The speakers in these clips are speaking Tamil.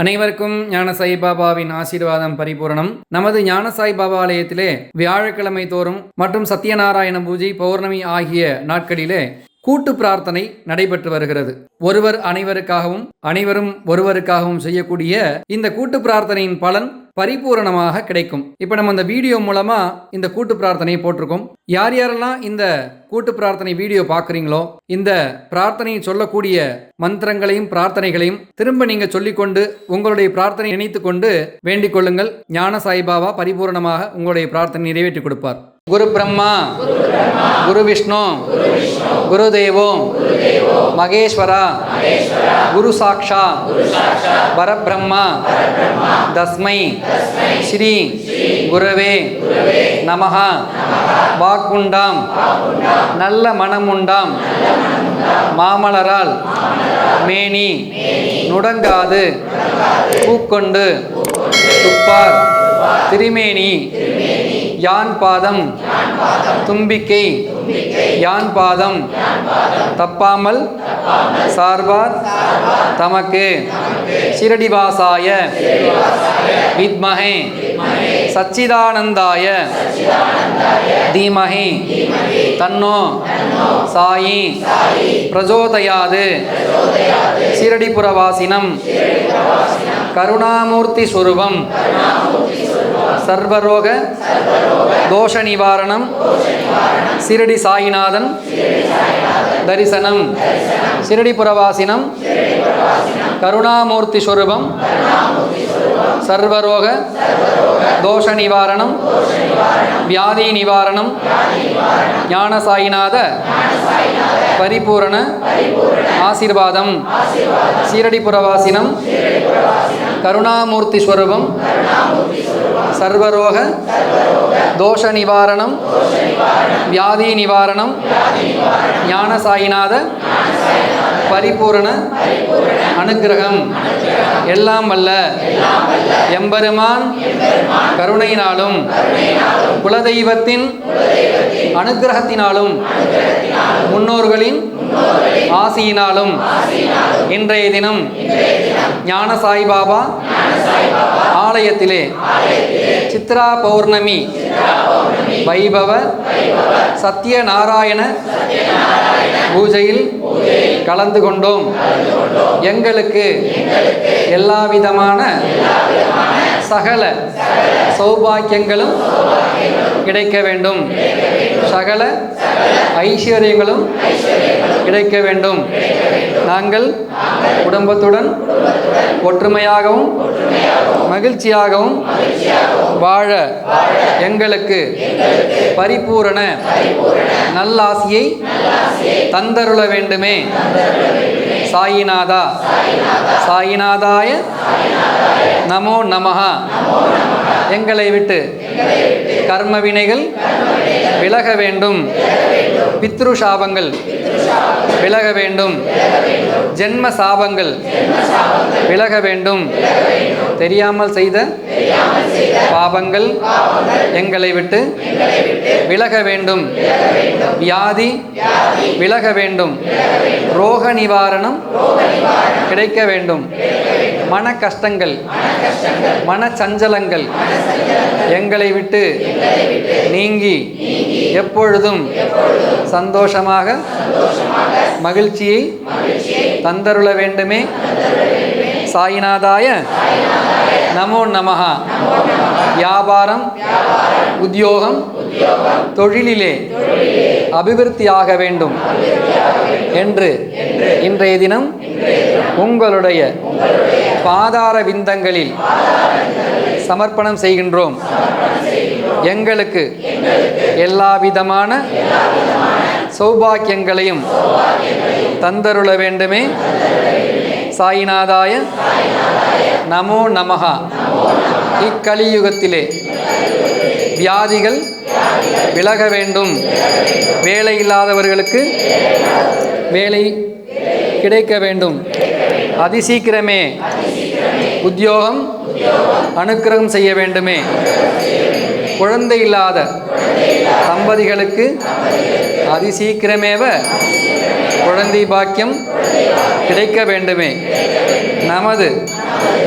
அனைவருக்கும் ஞான சாய்பாபாவின் ஆசீர்வாதம் பரிபூரணம். நமது ஞான சாய்பாபா ஆலயத்திலே வியாழக்கிழமை தோறும் மற்றும் சத்யநாராயண பூஜை, பௌர்ணமி ஆகிய நாட்களிலே கூட்டு பிரார்த்தனை நடைபெற்று வருகிறது. ஒருவர் அனைவருக்காகவும் அனைவரும் ஒருவருக்காகவும் செய்யக்கூடிய இந்த கூட்டு பிரார்த்தனையின் பலன் பரிபூரணமாக கிடைக்கும். இப்ப நம்ம இந்த வீடியோ மூலமா இந்த கூட்டு பிரார்த்தனையை போட்டிருக்கோம். யார் யாரெல்லாம் இந்த கூட்டு பிரார்த்தனை வீடியோ பார்க்குறீங்களோ, இந்த பிரார்த்தனையை சொல்லக்கூடிய மந்திரங்களையும் பிரார்த்தனைகளையும் திரும்ப நீங்க சொல்லிக்கொண்டு உங்களுடைய பிரார்த்தனை நினைத்து கொண்டு வேண்டிக் கொள்ளுங்கள். ஞான சாய்பாபா பரிபூரணமாக உங்களுடைய பிரார்த்தனை நிறைவேற்றி கொடுப்பார். குரு பிரம்மா குரு விஷ்ணு குரு தேவோ மகேஸ்வரா குரு சாக்ஷா பரபிரம்மா தஸ்மை ஸ்ரீ குரவே நமஹ. வாக்குண்டாம் நல்ல மனமுண்டாம் மாமலரால் மேனி நுடங்காது பூக்கொண்டு துப்பார் திருமேனி யான் பாதம் தும்பிக்கை யான் பாதம் தப்பாமல் சார்பார் தமக்கு சிரடிவாசாய வித்மஹே சச்சிதானந்தாய தீமஹி தன்னோ சாயி பிரஜோதயாது. சிரடிபுரவாசினம் கருணாமூர்த்தி ஸ்வரூபம் சர்வரோக தோஷ நிவாரணம் சிரடி சாயிநாதன் தரிசனம். சிரடிபுரவாசினம் கருணாமூர்த்தி ஸ்வரூபம் சர்வரோக தோஷ நிவாரணம் வியாதி நிவாரணம் ஞான சாயிநாத பரிபூரண ஆசீர்வாதம். சீரடிபுரவாசினம் கருணாமூர்த்தி ஸ்வரூபம் சர்வரோக தோஷ நிவாரணம் வியாதி நிவாரணம் ஞான சாயிநாத பரிபூரண அனுக்கிரகம். எல்லாம் வல்ல எம்பெருமான் கருணையினாலும் குலதெய்வத்தின் அனுக்கிரகத்தினாலும் முன்னோர்களின் ஆசியினாலும் இன்றைய தினம் ஞான சாய்பாபா ஆலயத்திலே சித்ரா பௌர்ணமி வைபவ சத்யநாராயண பூஜையில் கலந்து கொண்டோம். எங்களுக்கு எல்லா விதமான சகல சௌபாக்கியங்களும் கிடைக்க வேண்டும், சகல ஐஸ்வர்யங்களும் கிடைக்க வேண்டும். நாங்கள் குடும்பத்துடன் ஒற்றுமையாகவும் மகிழ்ச்சியாகவும் வாழ எங்களுக்கு பரிபூரண நல்லாசியை தந்தருள வேண்டுமே. சாயிநாதா சாயிநாதாய நமோ நமஹ. எங்களை விட்டு கர்ம வினைகள் விலக வேண்டும், பித்ரு சாபங்கள் விலக வேண்டும், ஜென்ம சாபங்கள் விலக வேண்டும், தெரியாமல் செய்த பாபங்கள் எங்களை விட்டு விலக வேண்டும், வியாதி விலக வேண்டும், ரோக நிவாரணம் கிடைக்க வேண்டும், மன கஷ்டங்கள் மனச்சஞ்சலங்கள் எங்களை விட்டு நீங்கி எப்பொழுதும் சந்தோஷமாக மகிழ்ச்சியை தந்தருள வேண்டுமே. சாயிநாதாய நமோ நமஹ. வியாபாரம் உத்தியோகம் தொழிலிலே அபிவிருத்தியாக வேண்டும் என்று இன்றைய தினம் உங்களுடைய பாதார விந்தங்களில் சமர்ப்பணம் செய்கின்றோம். எங்களுக்கு எல்லா விதமான சௌபாக்கியங்களையும் தந்தருள வேண்டுமே. சாயிநாதாய நமோ நமஹ. இக்கலியுகத்திலே வியாதிகள் விலக வேண்டும், வேலை இல்லாதவர்களுக்கு வேலை கிடைக்க வேண்டும், அதிசீக்கிரமே உத்தியோகம் அனுக்கிரகம் செய்ய வேண்டுமே. குழந்தை இல்லாத தம்பதிகளுக்கு அதிசீக்கிரமேவ குழந்தை பாக்கியம் கிடைக்க வேண்டுமே. நமது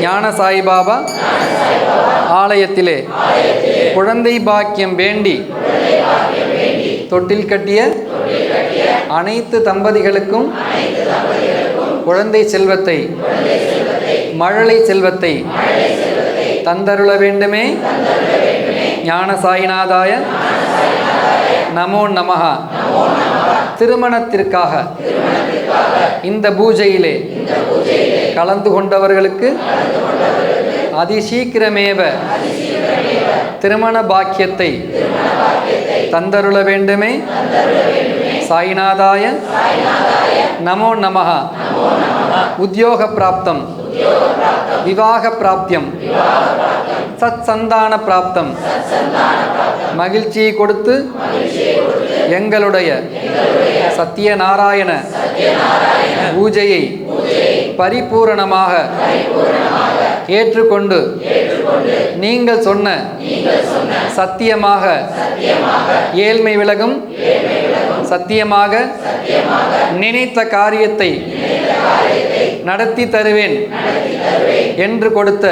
ஞான சாய்பாபா ஆலயத்திலே குழந்தை பாக்கியம் வேண்டி தொட்டில் கட்டிய அனைத்து தம்பதிகளுக்கும் குழந்தை செல்வத்தை, மழலை செல்வத்தை தந்தருள வேண்டுமே. ஞான சாய்நாதாய நமோ நமஹ. திருமணத்திற்காக இந்த பூஜையிலே கலந்து கொண்டவர்களுக்கு அதிசீக்கிரமேவ திருமண பாக்கியத்தை தந்தருள வேண்டுமே. சாய்நாதாய நமோ நமஹ. உத்யோக பிராப்தம், விவாக பிராப்தியம், சத் சந்தான பிராப்தம் மகிழ்ச்சியை கொடுத்து எங்களுடைய சத்யநாராயண பூஜையை பரிபூரணமாக ஏற்றுக்கொண்டு நீங்கள் சொன்ன சத்தியமாக ஏழ்மை விலகும், சத்தியமாக நினைத்த காரியத்தை நடத்தி தருவேன் என்று கொடுத்த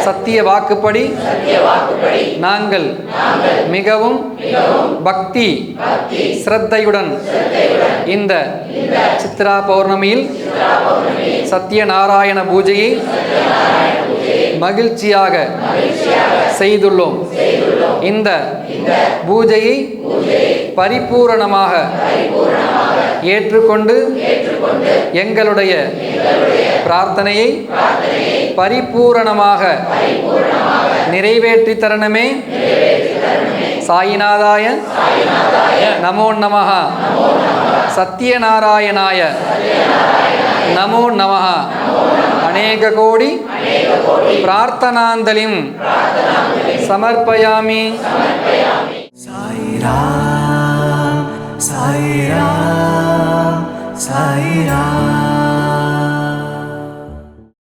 சத்திய வாக்குப்படி நாங்கள் மிகவும் பக்தி ஸ்ரத்தையுடன் இந்த சித்ரா பௌர்ணமியில் சத்யநாராயண பூஜையை மகிழ்ச்சியாக செய்துள்ளோம். இந்த பூஜையை பரிபூரணமாக ஏற்றுக்கொண்டு எங்களுடைய பிரார்த்தனையை பரிபூரணமாக நிறைவேற்றி தரணமே. சாயிநாதாய நமோ நமஹ. சத்யநாராயணாய நமோ நமஹ. அநேக கோடி பிரார்த்தனாந்தலிம் சமர்ப்பயாமி. சாய்ராம் சாய்ராம்.